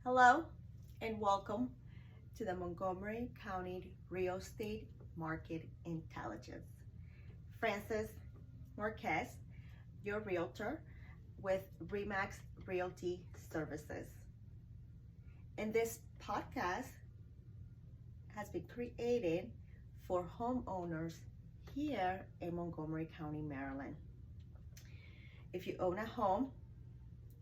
Hello and welcome to the Montgomery County Real Estate Market Intelligence. Francis Marquez, your realtor with REMAX Realty Services. And this podcast has been created for homeowners here in Montgomery County, Maryland. If you own a home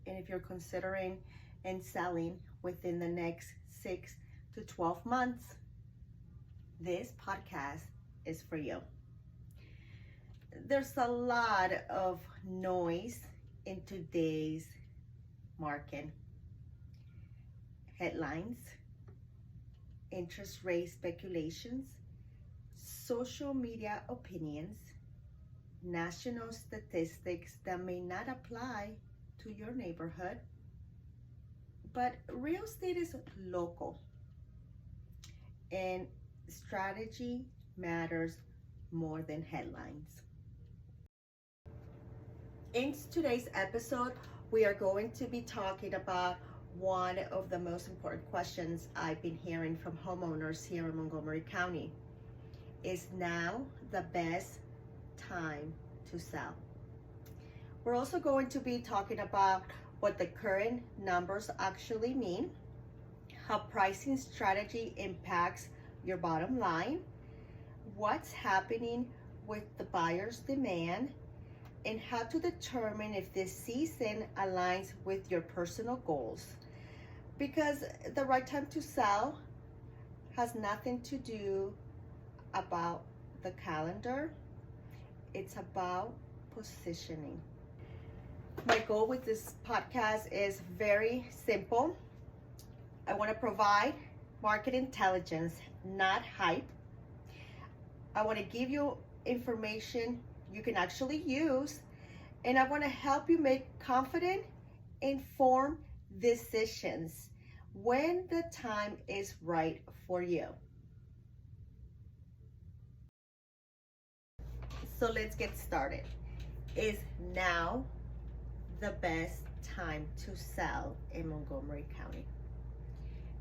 and if you're considering and selling within the next 6 to 12 months, this podcast is for you. There's a lot of noise in today's market. Headlines, interest rate speculations, social media opinions, national statistics that may not apply to your neighborhood. But real estate is local, and strategy matters more than headlines. In today's episode, we are going to be talking about one of the most important questions I've been hearing from homeowners here in Montgomery County. Is now the best time to sell? We're also going to be talking about what the current numbers actually mean, how pricing strategy impacts your bottom line, what's happening with the buyer's demand, and how to determine if this season aligns with your personal goals. Because the right time to sell has nothing to do about the calendar, it's about positioning. My goal with this podcast is very simple. I want to provide market intelligence, not hype. I want to give you information you can actually use, and I want to help you make confident, informed decisions when the time is right for you. So let's get started. Is now the best time to sell in Montgomery County?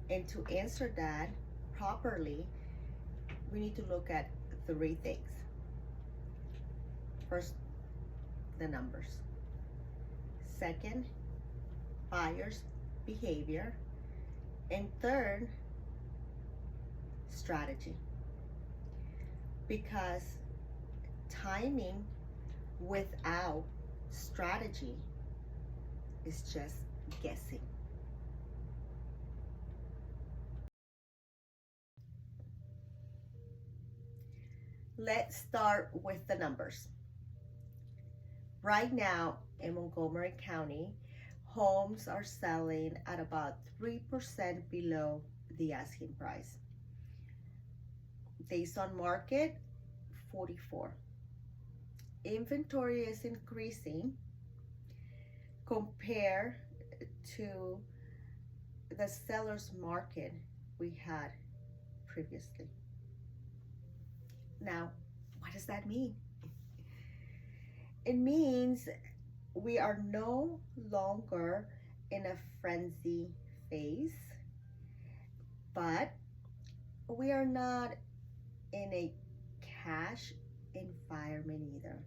And to answer that properly, we need to look at three things. First, the numbers. Second, buyers' behavior. And third, strategy. Because timing without strategy is just guessing. Let's start with the numbers. Right now in Montgomery County, homes are selling at about 3% below the asking price. Days on market, 44. Inventory is increasing compared to the seller's market we had previously. Now, what does that mean? It means we are no longer in a frenzy phase, but we are not in a cash environment either.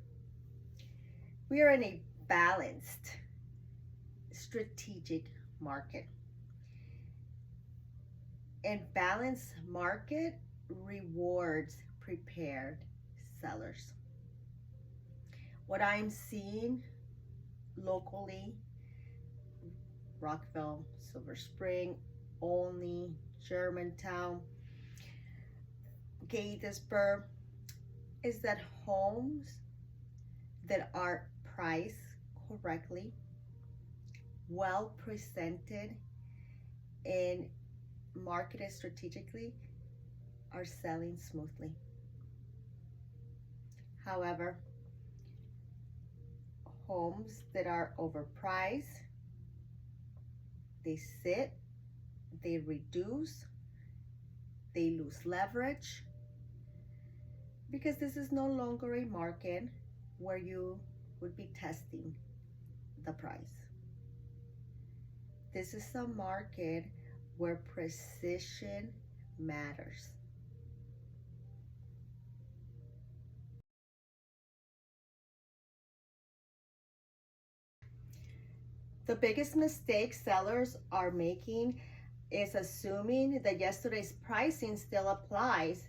We are in a balanced, strategic market. And balanced market rewards prepared sellers. What I'm seeing locally, Rockville, Silver Spring, Olney, Germantown, Gettysburg, is that homes that are priced correctly, well presented, and marketed strategically are selling smoothly. However, homes that are overpriced, they sit, they reduce, they lose leverage, because this is no longer a market where you would be testing the price. This is a market where precision matters. The biggest mistake sellers are making is assuming that yesterday's pricing still applies.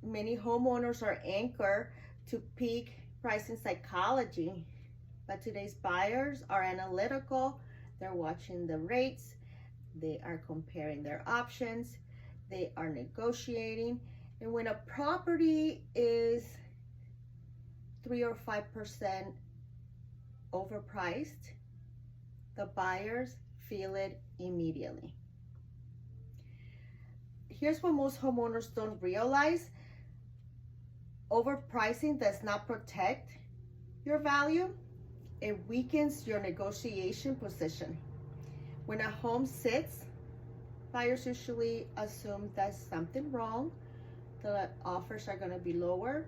Many homeowners are anchored to peak pricing psychology, but today's buyers are analytical. They're watching the rates, they are comparing their options, they are negotiating. And when a property is 3 or 5% overpriced, the buyers feel it immediately. Here's what most homeowners don't realize. Overpricing does not protect your value. It weakens your negotiation position. When a home sits, buyers usually assume there's something wrong. The offers are going to be lower.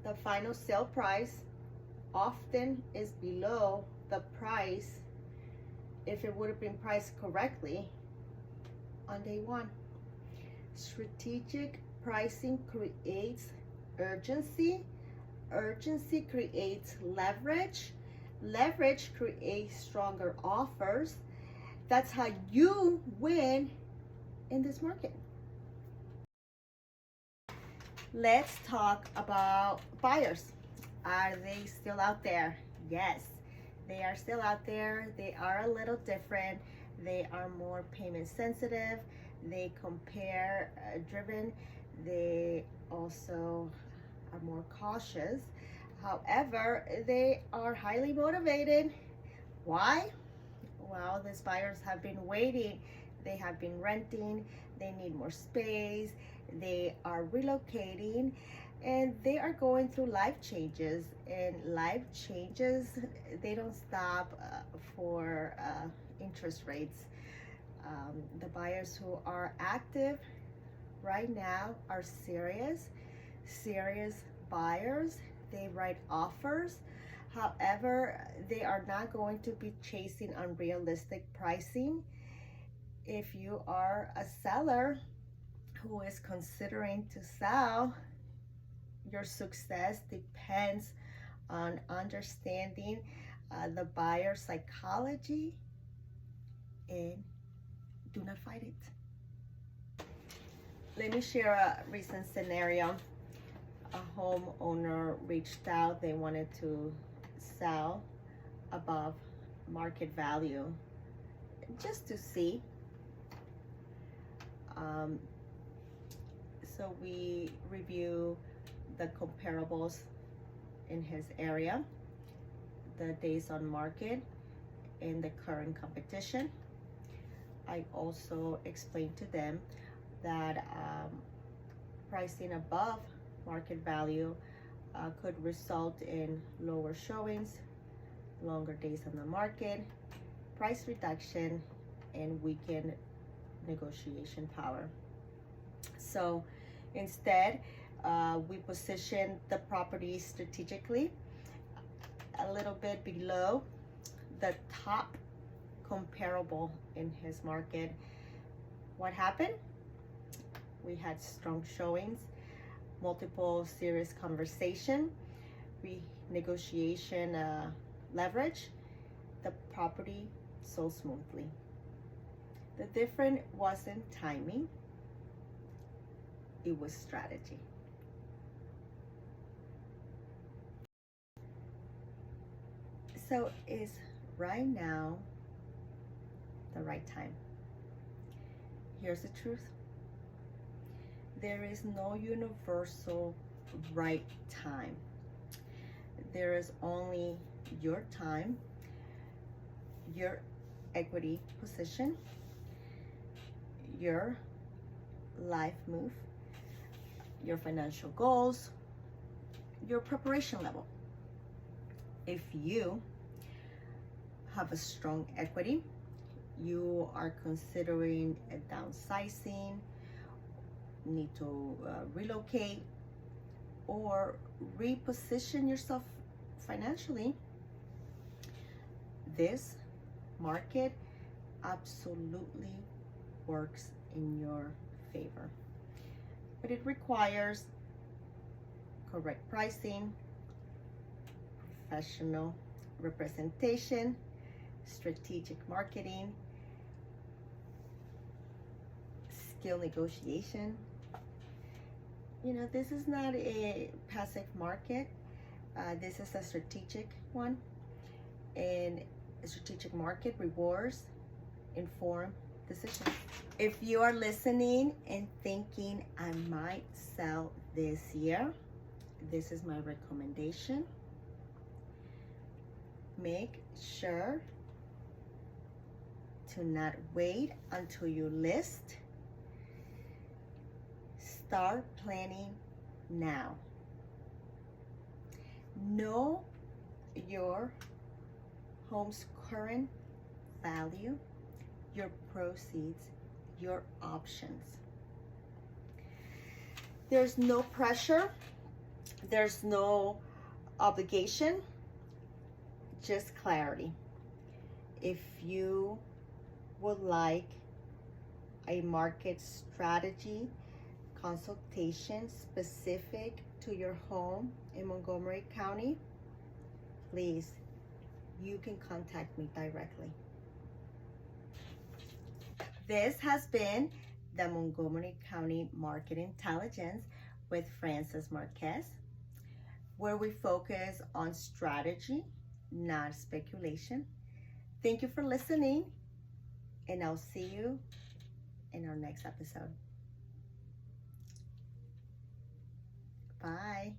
The final sale price often is below the price if it would have been priced correctly on day one. Strategic pricing creates urgency. Urgency creates leverage. Leverage creates stronger offers. That's how you win in this market. Let's talk about buyers. Are they still out there? Yes. They are still out there. They are a little different. They are more payment sensitive. They compare driven. They also are more cautious. However, they are highly motivated. Why? Well, these buyers have been waiting. They have been renting. They need more space. They are relocating. And they are going through life changes, and life changes, they don't stop for interest rates. The buyers who are active right now are serious buyers. They write offers. However, they are not going to be chasing unrealistic pricing. If you are a seller who is considering to sell, your success depends on understanding the buyer psychology, and do not fight it. Let me share a recent scenario. A homeowner reached out. They wanted to sell above market value just to see. So we review the comparables in his area, the days on market, and the current competition. I also explained to them that pricing above market value could result in lower showings, longer days on the market, price reduction, and weakened negotiation power. So instead, we position the property strategically a little bit below the top comparable in his market. What happened? We had strong showings, multiple serious conversation, renegotiation leverage. The property sold smoothly. The difference wasn't timing, it was strategy. So is right now the right time? Here's the truth. There is no universal right time. There is only your time, your equity position, your life move, your financial goals, your preparation level. If you have a strong equity, you are considering a downsizing, need to relocate, or reposition yourself financially, this market absolutely works in your favor. But it requires correct pricing, professional representation, strategic marketing, skill negotiation. You know, this is not a passive market. This is a strategic one. And a strategic market rewards informed decisions. If you are listening and thinking I might sell this year, this is my recommendation. Make sure to not wait until you list. Start planning now. Know your home's current value, your proceeds, your options. There's no pressure, there's no obligation, just clarity. If you would like a market strategy consultation specific to your home in Montgomery County, please, you can contact me directly. This has been the Montgomery County Market Intelligence with Francis Marquez, where we focus on strategy, not speculation. Thank you for listening, and I'll see you in our next episode. Bye.